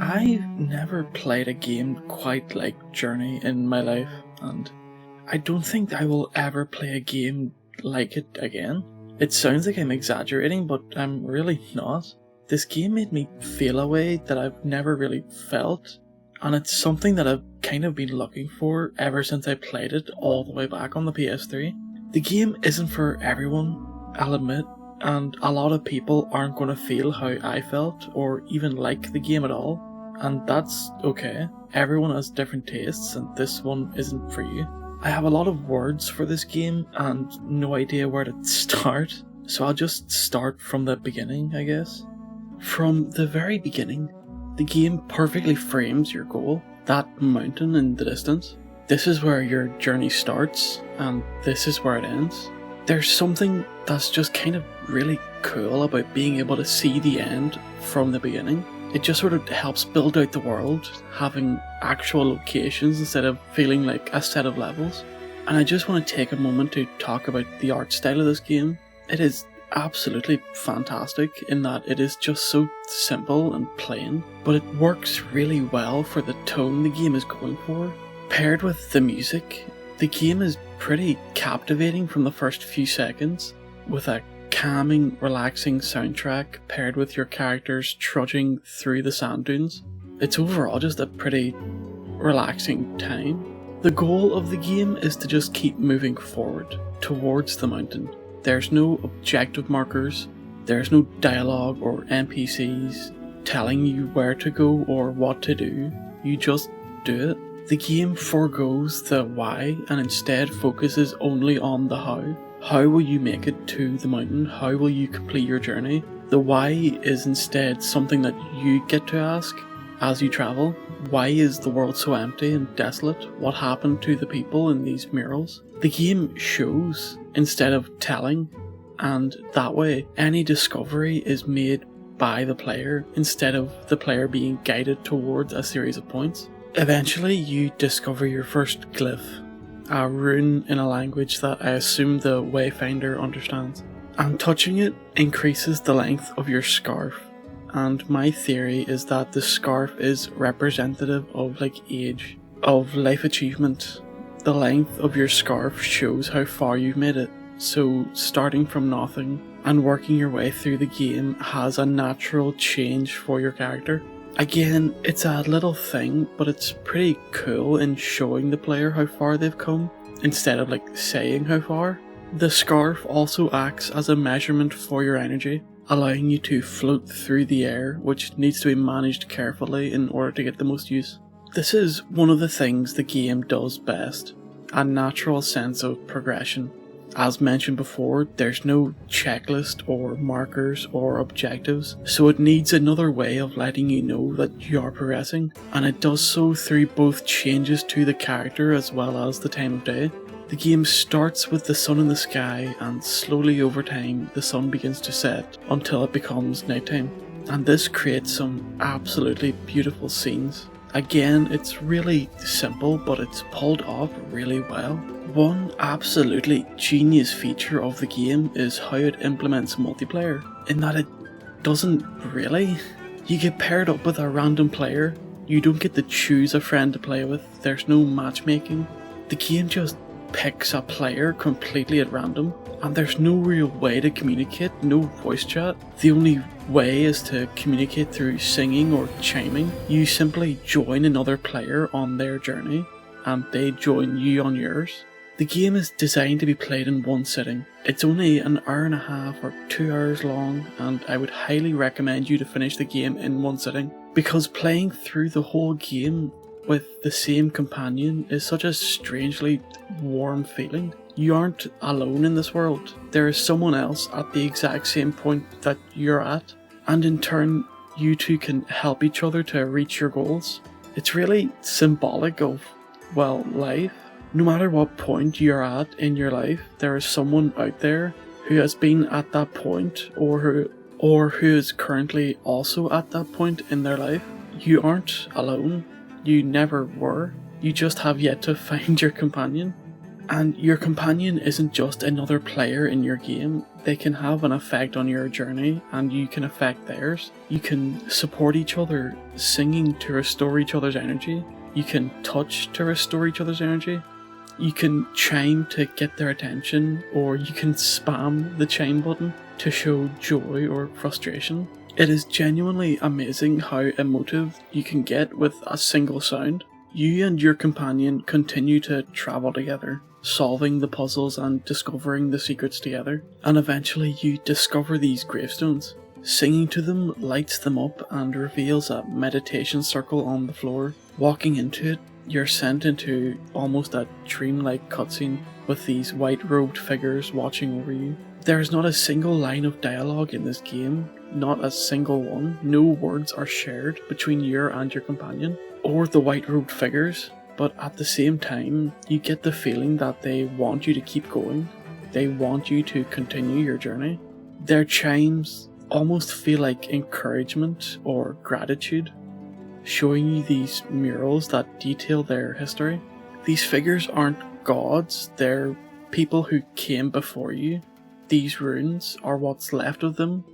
I've never played a game quite like Journey in my life, and I don't think I will ever play a game like it again. It sounds like I'm exaggerating, but I'm really not. This game made me feel a way that I've never really felt, and it's something that I've kind of been looking for ever since I played it all the way back on the PS3. The game isn't for everyone, I'll admit, and a lot of people aren't going to feel how I felt or even like the game at all, and that's okay. Everyone has different tastes, and this one isn't for you. I have a lot of words for this game and no idea where to start, so I'll just start from the beginning, I guess. From the very beginning, the game perfectly frames your goal, that mountain in the distance. This is where your journey starts, and this is where it ends. There's something that's just kind of really cool about being able to see the end from the beginning. It just sort of helps build out the world, having actual locations instead of feeling like a set of levels. And I just want to take a moment to talk about the art style of this game. It is absolutely fantastic in that it is just so simple and plain, but it works really well for the tone the game is going for. Paired with the music, the game is pretty captivating from the first few seconds, with a calming, relaxing soundtrack paired with your characters trudging through the sand dunes. It's overall just a pretty relaxing time. The goal of the game is to just keep moving forward towards the mountain. There's no objective markers, there's no dialogue or NPCs telling you where to go or what to do. You just do it. The game forgoes the why and instead focuses only on the how. How will you make it to the mountain? How will you complete your journey? The why is instead something that you get to ask as you travel. Why is the world so empty and desolate? What happened to the people in these murals? The game shows instead of telling, and that way any discovery is made by the player instead of the player being guided towards a series of points. Eventually you discover your first glyph, a rune in a language that I assume the Wayfinder understands. And touching it increases the length of your scarf, and my theory is that the scarf is representative of age, of life achievement. The length of your scarf shows how far you've made it, so starting from nothing and working your way through the game has a natural change for your character. Again, it's a little thing, but it's pretty cool in showing the player how far they've come, instead of saying how far. The scarf also acts as a measurement for your energy, allowing you to float through the air, which needs to be managed carefully in order to get the most use. This is one of the things the game does best, a natural sense of progression. As mentioned before, there's no checklist or markers or objectives, so it needs another way of letting you know that you are progressing, and it does so through both changes to the character as well as the time of day. The game starts with the sun in the sky, and slowly over time the sun begins to set until it becomes nighttime, and this creates some absolutely beautiful scenes. Again, it's really simple, but it's pulled off really well. One absolutely genius feature of the game is how it implements multiplayer, in that it doesn't really. You get paired up with a random player, you don't get to choose a friend to play with, there's no matchmaking. The game just picks a player completely at random, and there's no real way to communicate, no voice chat. The only way is to communicate through singing or chiming. You simply join another player on their journey, and they join you on yours. The game is designed to be played in one sitting. It's only an hour and a half or 2 hours long, and I would highly recommend you to finish the game in one sitting, because playing through the whole game with the same companion is such a strangely warm feeling. You aren't alone in this world. There is someone else at the exact same point that you're at, and in turn you two can help each other to reach your goals. It's really symbolic of, well, life. No matter what point you're at in your life, there is someone out there who has been at that point, or who is currently also at that point in their life. You aren't alone. You never were. You just have yet to find your companion. And your companion isn't just another player in your game, They can have an effect on your journey and you can affect theirs. You can support each other, singing to restore each other's energy. You can touch to restore each other's energy. You can chime to get their attention, or you can spam the chime button to show joy or frustration. It is genuinely amazing how emotive you can get with a single sound. You and your companion continue to travel together, solving the puzzles and discovering the secrets together, and eventually you discover these gravestones. Singing to them lights them up and reveals a meditation circle on the floor. Walking into it, you're sent into almost a dreamlike cutscene with these white-robed figures watching over you. There is not a single line of dialogue in this game, not a single one. No words are shared between you and your companion, or the white-robed figures, but at the same time, you get the feeling that they want you to keep going. They want you to continue your journey. Their chimes almost feel like encouragement or gratitude, showing you these murals that detail their history. These figures aren't gods, they're people who came before you. These runes are what's left of them,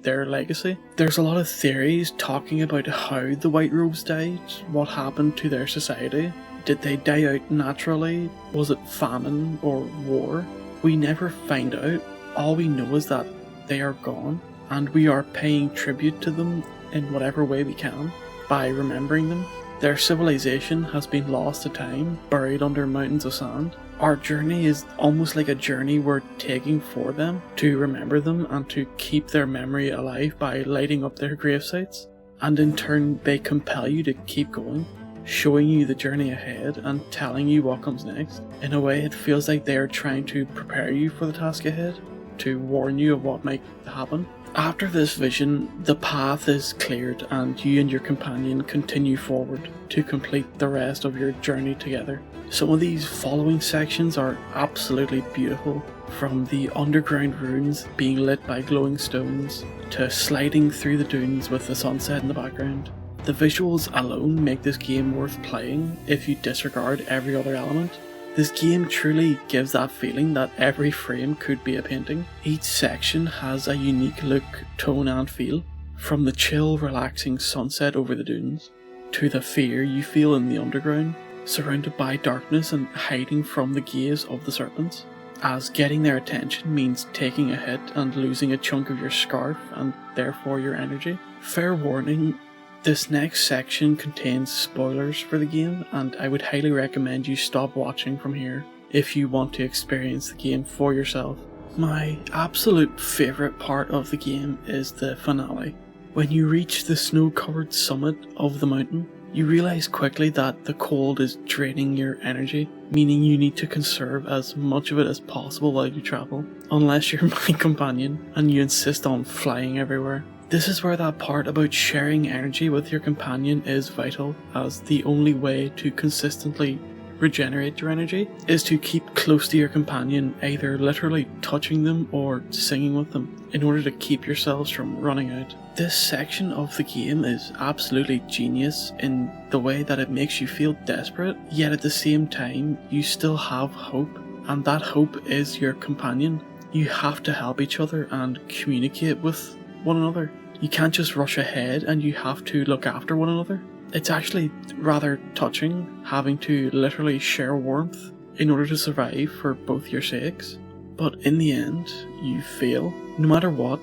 their legacy. There's a lot of theories talking about how the White Robes died, what happened to their society. Did they die out naturally? Was it famine or war? We never find out. All we know is that they are gone, and we are paying tribute to them in whatever way we can by remembering them. Their civilization has been lost to time, buried under mountains of sand. Our journey is almost like a journey we're taking for them, to remember them and to keep their memory alive by lighting up their gravesites. And in turn, they compel you to keep going, showing you the journey ahead and telling you what comes next. In a way, it feels like they are trying to prepare you for the task ahead, to warn you of what might happen. After this vision, the path is cleared and you and your companion continue forward to complete the rest of your journey together. Some of these following sections are absolutely beautiful, from the underground ruins being lit by glowing stones to sliding through the dunes with the sunset in the background. The visuals alone make this game worth playing if you disregard every other element. This game truly gives that feeling that every frame could be a painting. Each section has a unique look, tone and feel, from the chill, relaxing sunset over the dunes, to the fear you feel in the underground, surrounded by darkness and hiding from the gaze of the serpents, as getting their attention means taking a hit and losing a chunk of your scarf and therefore your energy. Fair warning, this next section contains spoilers for the game, and I would highly recommend you stop watching from here if you want to experience the game for yourself. My absolute favourite part of the game is the finale. When you reach the snow-covered summit of the mountain, you realise quickly that the cold is draining your energy, meaning you need to conserve as much of it as possible while you travel, unless you're my companion and you insist on flying everywhere. This is where that part about sharing energy with your companion is vital, as the only way to consistently regenerate your energy is to keep close to your companion, either literally touching them or singing with them, in order to keep yourselves from running out. This section of the game is absolutely genius in the way that it makes you feel desperate, yet at the same time you still have hope, and that hope is your companion. You have to help each other and communicate with one another. You can't just rush ahead, and you have to look after one another. It's actually rather touching, having to literally share warmth in order to survive for both your sakes. But in the end, you fail. No matter what,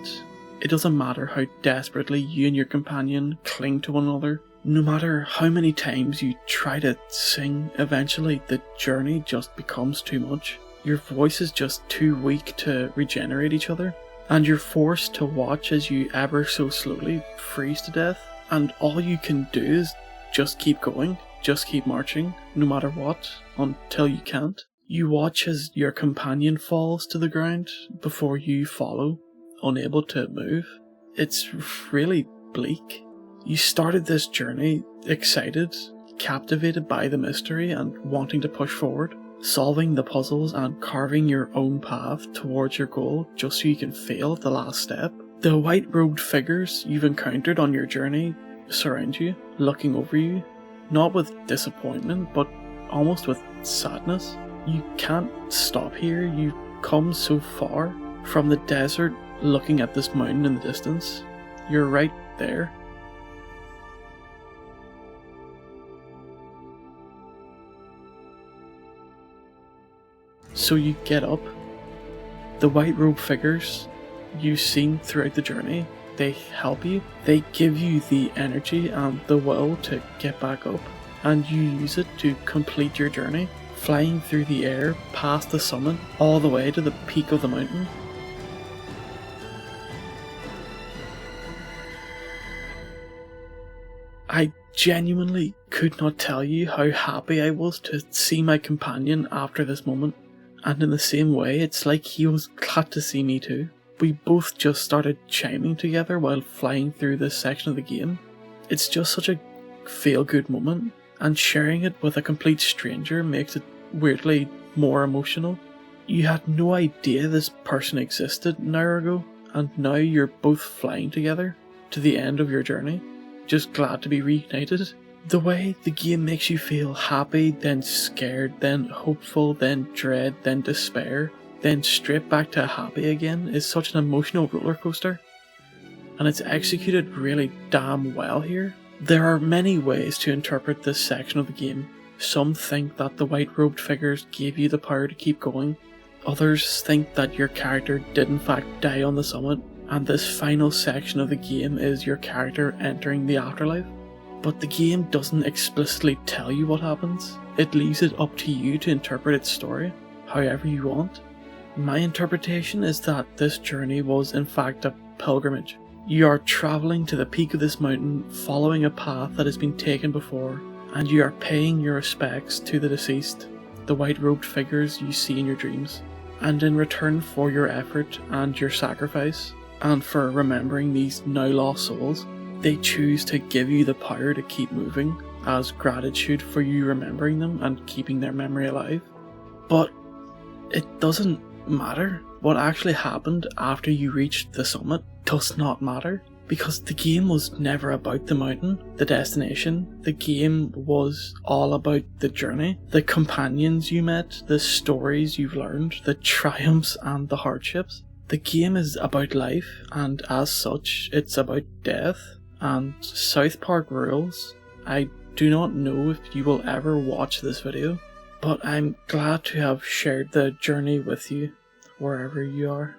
it doesn't matter how desperately you and your companion cling to one another. No matter how many times you try to sing, eventually the journey just becomes too much. Your voice is just too weak to regenerate each other, and you're forced to watch as you ever so slowly freeze to death, and all you can do is just keep going, just keep marching, no matter what, until you can't. You watch as your companion falls to the ground before you follow, unable to move. It's really bleak. You started this journey excited, captivated by the mystery and wanting to push forward, solving the puzzles and carving your own path towards your goal just so you can fail at the last step. The white-robed figures you've encountered on your journey surround you, looking over you, not with disappointment, but almost with sadness. You can't stop here, you've come so far, From the desert, looking at this mountain in the distance, you're right there. So you get up. The white robe figures you've seen throughout the journey, they help you. They give you the energy and the will to get back up, and you use it to complete your journey, flying through the air past the summit all the way to the peak of the mountain. I genuinely could not tell you how happy I was to see my companion after this moment, and in the same way, it's like he was glad to see me too. We both just started chiming together while flying through this section of the game. It's just such a feel-good moment, and sharing it with a complete stranger makes it weirdly more emotional. You had no idea this person existed an hour ago, and now you're both flying together to the end of your journey, just glad to be reunited. The way the game makes you feel happy, then scared, then hopeful, then dread, then despair, then straight back to happy again is such an emotional roller coaster. And it's executed really damn well here. There are many ways to interpret this section of the game. Some think that the white-robed figures gave you the power to keep going. Others think that your character did in fact die on the summit, and this final section of the game is your character entering the afterlife. But the game doesn't explicitly tell you what happens. It leaves it up to you to interpret its story however you want. My interpretation is that this journey was in fact a pilgrimage. You are travelling to the peak of this mountain, following a path that has been taken before, and you are paying your respects to the deceased, the white-robed figures you see in your dreams. And in return for your effort and your sacrifice, and for remembering these now lost souls, they choose to give you the power to keep moving as gratitude for you remembering them and keeping their memory alive. But it doesn't matter. What actually happened after you reached the summit does not matter, because the game was never about the mountain, the destination. The game was all about the journey, the companions you met, the stories you've learned, the triumphs and the hardships. The game is about life, and as such, it's about death. And South Park rules. I do not know if you will ever watch this video, but I'm glad to have shared the journey with you, wherever you are.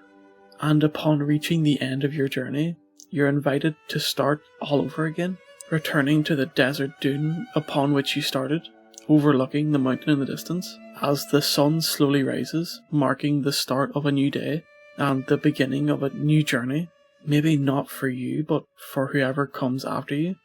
And upon reaching the end of your journey, you're invited to start all over again, returning to the desert dune upon which you started, overlooking the mountain in the distance, as the sun slowly rises, marking the start of a new day, and the beginning of a new journey. Maybe not for you, but for whoever comes after you.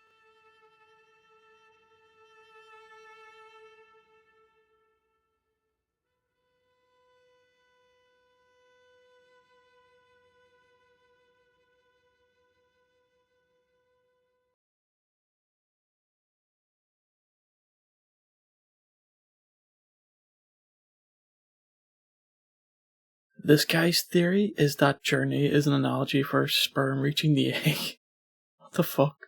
This guy's theory is that Journey is an analogy for sperm reaching the egg. What the fuck?